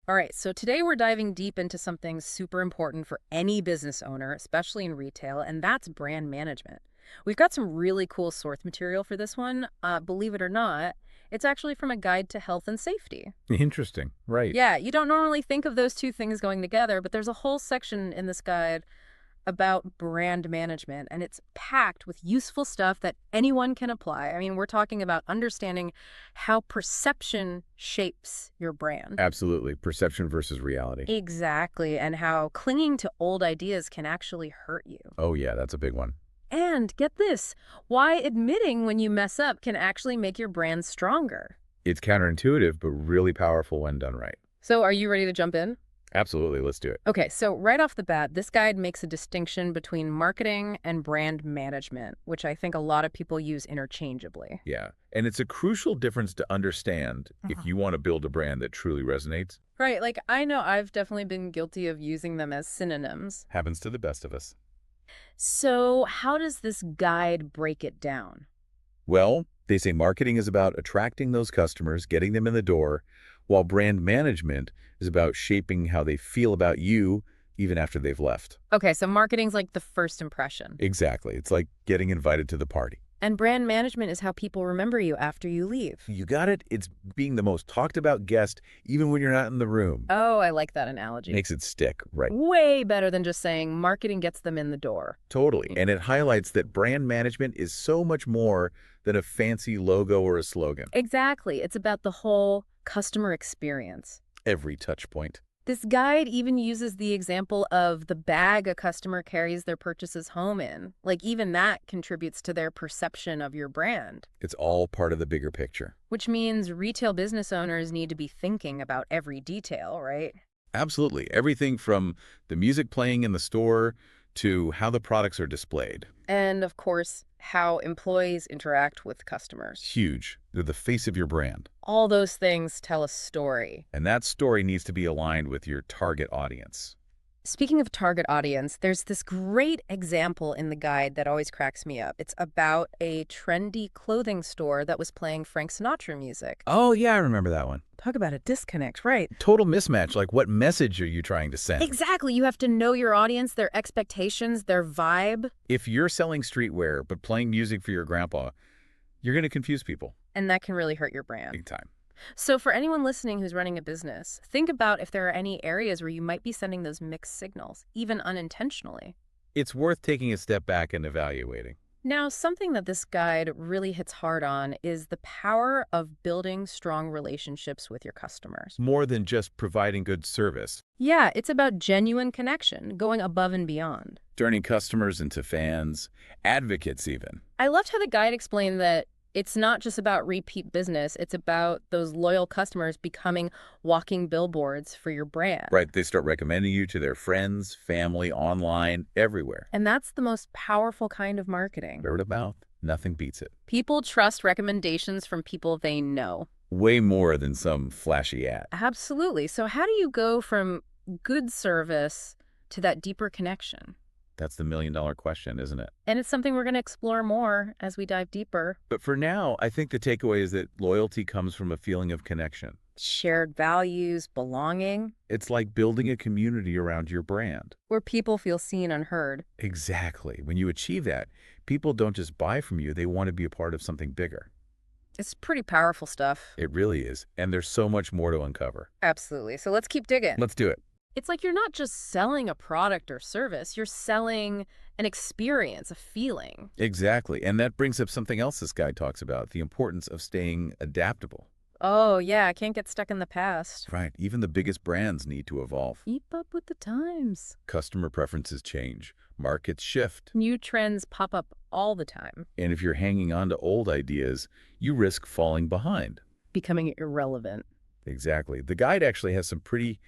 All right, so today we're diving deep into something super important for any business owner, especially in retail, and that's brand management. We've got some really cool source material for this one. Believe it or not, it's actually from a guide to health and safety. Interesting. Right. Yeah, you don't normally think of those two things going together, but there's a whole section in this guide about brand management, and it's packed with useful stuff that anyone can apply. I mean, we're talking about understanding how perception shapes your brand. Absolutely. Perception versus reality. Exactly, and how clinging to old ideas can actually hurt you. Oh, yeah, that's a big one. And get this, why admitting when you mess up can actually make your brand stronger. It's counterintuitive, but really powerful when done right. So are you ready to jump in? Absolutely. Let's do it. Okay, so right off the bat, this guide makes a distinction between marketing and brand management, which I think a lot of people use interchangeably. Yeah. And it's a crucial difference to understand if Uh-huh. you want to build a brand that truly resonates. Right, like I know I've definitely been guilty of using them as synonyms. Happens to the best of us. So how does this guide break it down? Well, they say marketing is about attracting those customers, getting them in the door, while brand management is about shaping how they feel about you even after they've left. Okay, so marketing's like the first impression. Exactly. It's like getting invited to the party. And brand management is how people remember you after you leave. You got it? It's being the most talked about guest even when you're not in the room. Oh, I like that analogy. Makes it stick, right? Way better than just saying marketing gets them in the door. Totally. And it highlights that brand management is so much more than a fancy logo or a slogan. Exactly. It's about the whole customer experience. Every touch point. This guide even uses the example of the bag a customer carries their purchases home in. Like, even that contributes to their perception of your brand. It's all part of the bigger picture. Which means retail business owners need to be thinking about every detail, right? Absolutely. Everything from the music playing in the store to how the products are displayed. And, of course, how employees interact with customers. Huge. They're the face of your brand. All those things tell a story. And that story needs to be aligned with your target audience. Speaking of target audience, there's this great example in the guide that always cracks me up. It's about a trendy clothing store that was playing Frank Sinatra music. Oh, yeah, I remember that one. Talk about a disconnect, right? Total mismatch. Like, what message are you trying to send? Exactly. You have to know your audience, their expectations, their vibe. If you're selling streetwear but playing music for your grandpa, you're going to confuse people And that can really hurt your brand. big time. So for anyone listening who's running a business, think about if there are any areas where you might be sending those mixed signals, even unintentionally. It's worth taking a step back and evaluating. Now, something that this guide really hits hard on is the power of building strong relationships with your customers. More than just providing good service, Yeah, it's about genuine connection, going above and beyond. turning customers into fans, advocates even. I loved how the guide explained that it's not just about repeat business, it's about those loyal customers becoming walking billboards for your brand. Right, they start recommending you to their friends, family, online, everywhere. And that's the most powerful kind of marketing. Word of mouth, nothing beats it. People trust recommendations from people they know. Way more than some flashy ad. Absolutely. So how do you go from good service to that deeper connection? That's the million-dollar question, isn't it? And it's something we're going to explore more as we dive deeper. But for now, I think the takeaway is that loyalty comes from a feeling of connection. Shared values, belonging, It's like building a community around your brand. where people feel seen and heard. Exactly. When you achieve that, people don't just buy from you, they want to be a part of something bigger. It's pretty powerful stuff. It really is. And there's so much more to uncover. Absolutely. So let's keep digging. Let's do it. It's like you're not just selling a product or service, you're selling an experience, a feeling. Exactly. And that brings up something else this guy talks about, the importance of staying adaptable. Oh, yeah, I can't get stuck in the past. Right. Even the biggest brands need to evolve. Keep up with the times. Customer preferences change. Markets shift. New trends pop up all the time, And if you're hanging on to old ideas, you risk falling behind. becoming irrelevant. Exactly. The guide actually has some pretty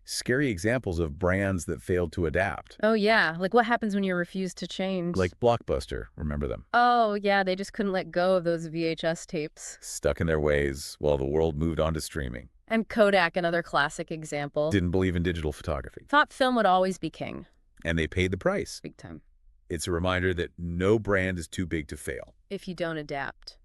scary examples of brands that failed to adapt. Oh, yeah. Like what happens when you refuse to change? Like Blockbuster, remember them? Oh, yeah, they just couldn't let go of those VHS tapes. Stuck in their ways while the world moved on to streaming. And Kodak, another classic example. Didn't believe in digital photography. Thought film would always be king. And they paid the price. Big time. It's a reminder that no brand is too big to fail. If you don't adapt.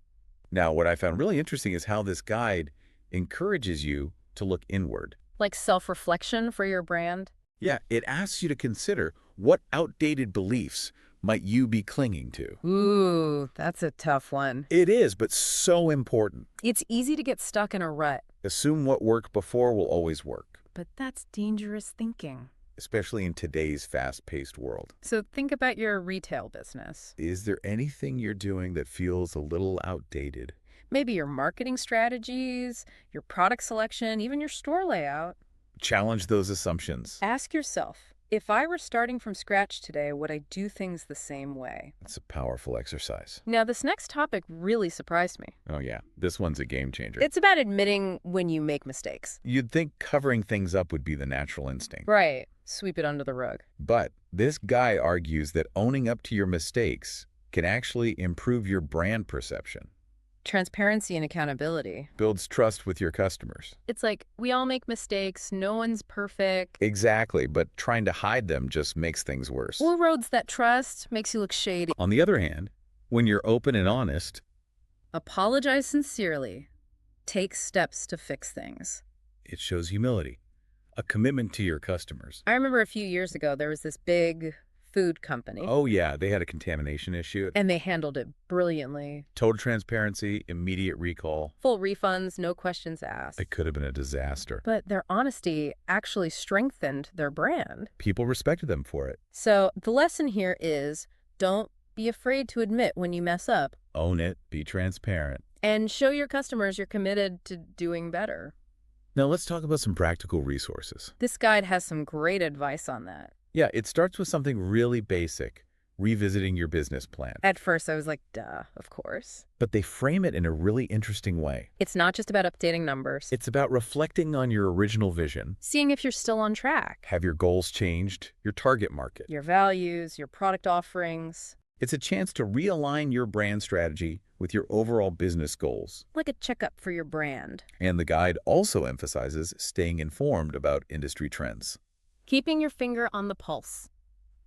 Now, what I found really interesting is how this guide encourages you to look inward. Like self-reflection for your brand? Yeah, it asks you to consider what outdated beliefs might you be clinging to. Ooh, that's a tough one. It is, but so important. It's easy to get stuck in a rut, Assume what worked before will always work, but that's dangerous thinking. especially in today's fast-paced world. So think about your retail business. Is there anything you're doing that feels a little outdated? Maybe your marketing strategies, your product selection, even your store layout. Challenge those assumptions. Ask yourself, if I were starting from scratch today, would I do things the same way? It's a powerful exercise. Now, this next topic really surprised me. Oh yeah, this one's a game changer. It's about admitting when you make mistakes. You'd think covering things up would be the natural instinct. Right. Sweep it under the rug. But this guy argues that owning up to your mistakes can actually improve your brand perception, Transparency and accountability. builds trust with your customers. It's like, we all make mistakes, no one's perfect. Exactly, but trying to hide them just makes things worse. Or erodes that trust, makes you look shady. On the other hand, when you're open and honest, Apologize sincerely. Take steps to fix things. it shows humility, a commitment to your customers. I remember a few years ago, there was this big food company, Oh yeah, they had a contamination issue. and they handled it brilliantly. Total transparency, immediate recall. Full refunds, no questions asked. It could have been a disaster. But their honesty actually strengthened their brand. People respected them for it. So the lesson here is, don't be afraid to admit when you mess up, Own it, be transparent. and show your customers you're committed to doing better. Now let's talk about some practical resources. This guide has some great advice on that. Yeah, it starts with something really basic, revisiting your business plan. At first, I was like, duh, of course. But they frame it in a really interesting way. It's not just about updating numbers. It's about reflecting on your original vision. Seeing if you're still on track. Have your goals changed? Your target market? Your values, your product offerings. It's a chance to realign your brand strategy with your overall business goals. Like a checkup for your brand. And the guide also emphasizes staying informed about industry trends, Keeping your finger on the pulse.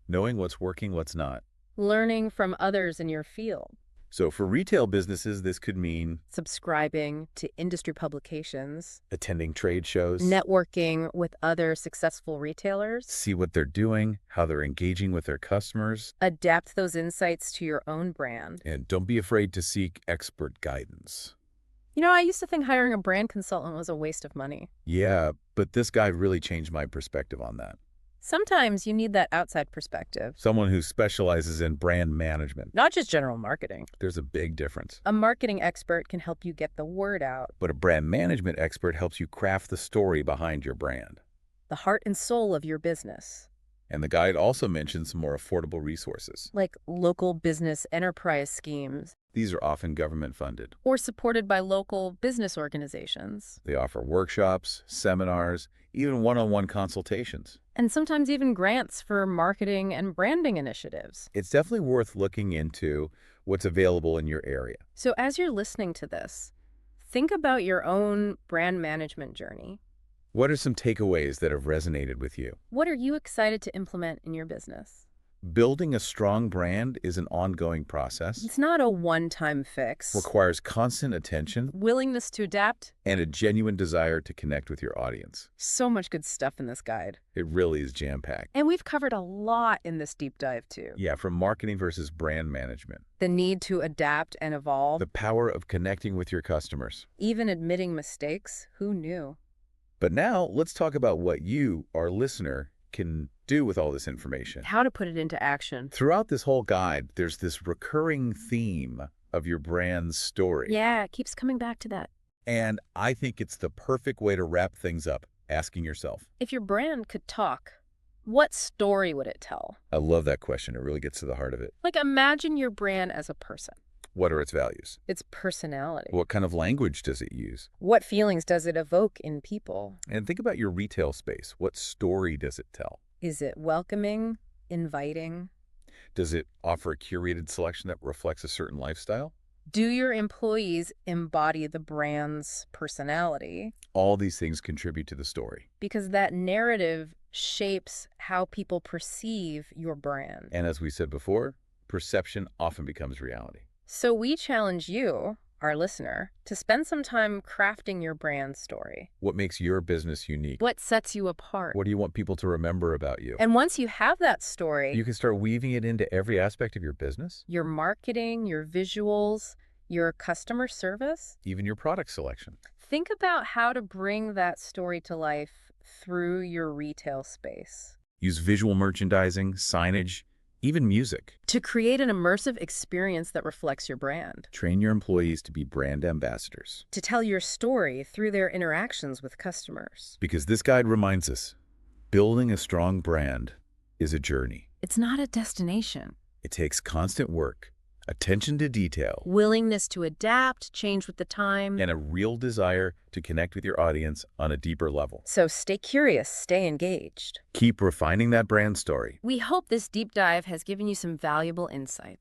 knowing what's working, what's not. Learning from others in your field. So for retail businesses, this could mean Subscribing to industry publications. attending trade shows, Networking with other successful retailers. see what they're doing, how they're engaging with their customers, Adapt those insights to your own brand. and don't be afraid to seek expert guidance. You know, I used to think hiring a brand consultant was a waste of money. Yeah, but this guide really changed my perspective on that. Sometimes you need that outside perspective. Someone who specializes in brand management. Not just general marketing. There's a big difference. A marketing expert can help you get the word out. But a brand management expert helps you craft the story behind your brand. The heart and soul of your business. And the guide also mentions some more affordable resources. Like local business enterprise schemes. These are often government funded. Or supported by local business organizations. They offer workshops, seminars, even one-on-one consultations. And sometimes even grants for marketing and branding initiatives. It's definitely worth looking into what's available in your area. So as you're listening to this, think about your own brand management journey. What are some takeaways that have resonated with you? What are you excited to implement in your business? Building a strong brand is an ongoing process, It's not a one-time fix. requires constant attention, Willingness to adapt. and a genuine desire to connect with your audience. So much good stuff in this guide. It really is jam-packed. And we've covered a lot in this deep dive too. Yeah, from marketing versus brand management. The need to adapt and evolve. The power of connecting with your customers. Even admitting mistakes. Who knew? But now let's talk about what you, our listener, can do with all this information. How to put it into action. Throughout this whole guide, there's this recurring theme of your brand's story. Yeah, it keeps coming back to that. And I think it's the perfect way to wrap things up, asking yourself. If your brand could talk, what story would it tell? I love that question. It really gets to the heart of it. Like, imagine your brand as a person. What are its values? Its personality. What kind of language does it use? What feelings does it evoke in people? And think about your retail space. What story does it tell? Is it welcoming, inviting? Does it offer a curated selection that reflects a certain lifestyle? Do your employees embody the brand's personality? All these things contribute to the story. Because that narrative shapes how people perceive your brand. And as we said before, perception often becomes reality. So we challenge you, our listener, to spend some time crafting your brand story. What makes your business unique? What sets you apart? What do you want people to remember about you? And once you have that story, You can start weaving it into every aspect of your business, your marketing, your visuals, your customer service, even your product selection. think about how to bring that story to life through your retail space Use visual merchandising, signage, even music. to create an immersive experience that reflects your brand, Train your employees to be brand ambassadors. to tell your story through their interactions with customers. Because this guide reminds us, building a strong brand is a journey. It's not a destination. It takes constant work, attention to detail, Willingness to adapt, change with the time. and a real desire to connect with your audience on a deeper level. So stay curious, stay engaged. Keep refining that brand story. We hope this deep dive has given you some valuable insights.